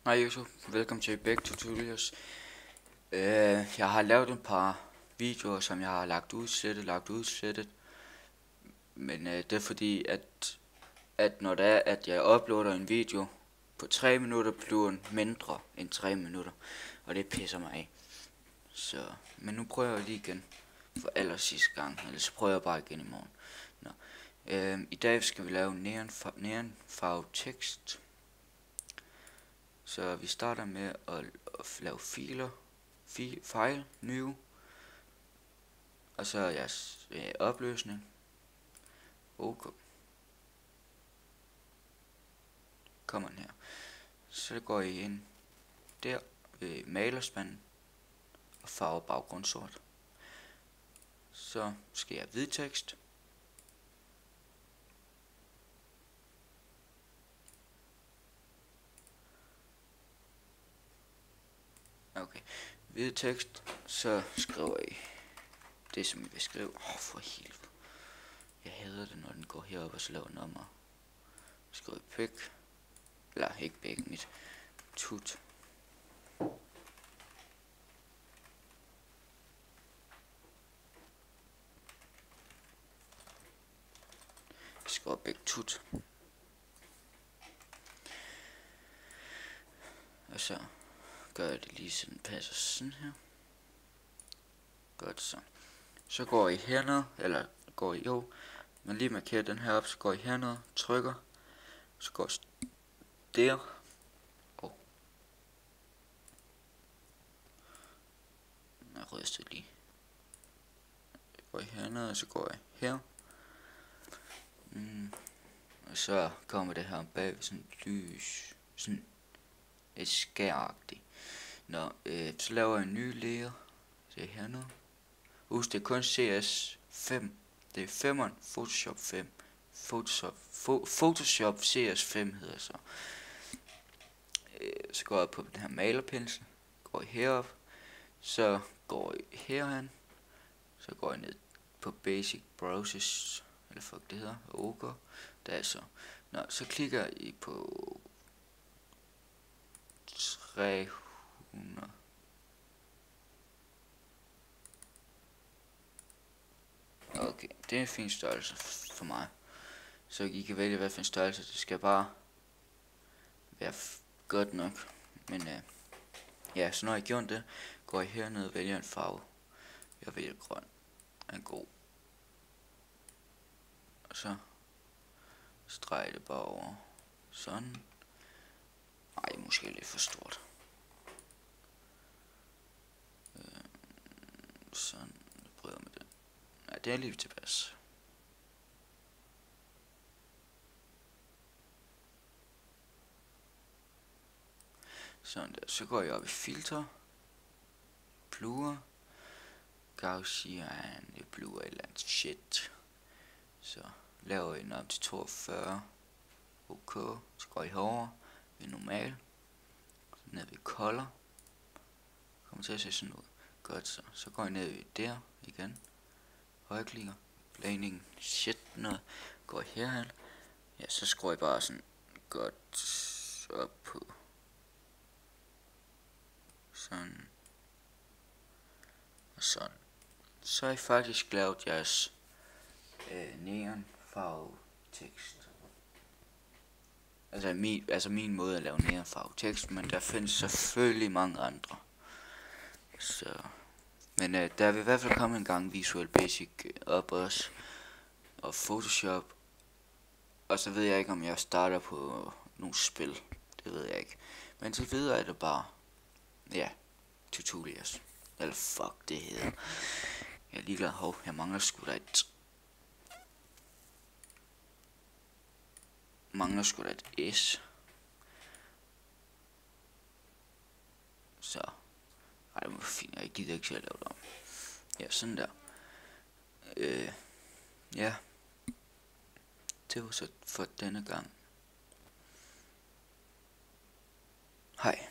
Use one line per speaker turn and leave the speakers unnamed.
Hej YouTube, velkommen til Back Tutorials. Jeg har lavet et par videoer, som jeg har lagt udslettet. Men det er fordi, at når det er, at jeg uploader en video på 3 minutter, bliver den mindre end 3 minutter. Og det pisser mig af. Så, men nu prøver jeg lige igen for aller sidste gang, eller så prøver jeg bare igen i morgen. Nå. I dag skal vi lave neonfarvet tekst. Så vi starter med at lave file, new, og så jeres opløsning. Okay. Kommer den her. Så går I ind der ved malerspanden og farver baggrund sort. Så skal jeg hvid tekst. Okay, hvid tekst, så skriver I det, som I vil skrive. For helvede. Jeg hader det, når den går herop og så laver nummer. Skriver pæk. Eller ikke pæk, mit tut. Skriver pæk tut. Og så gør jeg det lige sådan, passer sådan her. Godt så. Så går I herned, eller går I men lige markerer den her op, så går I herned, trykker, så går I der, jeg ryster lige. Så går I herned, og så går I her. Og så kommer det her bag sådan lys, sådan et skæragtigt. Nå, så laver jeg en ny layer. Se hernede. Husk, det er kun CS5. Det er 5'eren, Photoshop 5. Photoshop CS5 hedder så. Så går jeg på den her malerpensel. Går I herop. Så går I herhen. Så går I ned på Basic Browsers. Eller fuck det hedder. OK. Der er så. Nå, så klikker I på 300. Okay, det er en fin størrelse for mig. Så I kan vælge hvad for en størrelse. Det skal bare være godt nok. Men ja, så når I gjort det, går I herned og vælger en farve. Jeg vælger grøn. En god. Og så streger det bare over. Sådan. Ej, måske lidt for stort. Sådan. Jeg prøver med det. Ja, det er lige tilpas. Sådan der. Så går jeg op i filter. Blur. Gaussian. Det blur et eller andet shit. Så laver jeg den op til 42. OK. Så går I herover ved normal. Ned ved color. Kommer til at se sådan ud. Godt så. Så går I ned ved der igen. Højreklikker. Blending. Shit noget. Går I herhen. Ja, så skruer I bare sådan godt op på. Sådan. Og sådan. Så har I faktisk lavet jeres neonfarve tekst. Altså min måde at lave neonfarve tekst, men der findes selvfølgelig mange andre. Så, men der vil i hvert fald komme en gang Visual Basic op også, og Photoshop. Og så ved jeg ikke, om jeg starter på nogle spil. Det ved jeg ikke. Men så videre er det bare, ja, tutorials. Eller fuck det hedder. Jeg er ligeglad. Jeg mangler sgu da et S. Så. Ej, det var fint. Jeg gider ikke til at lave det om. Ja, sådan der. Ja. Det var så for denne gang. Hej.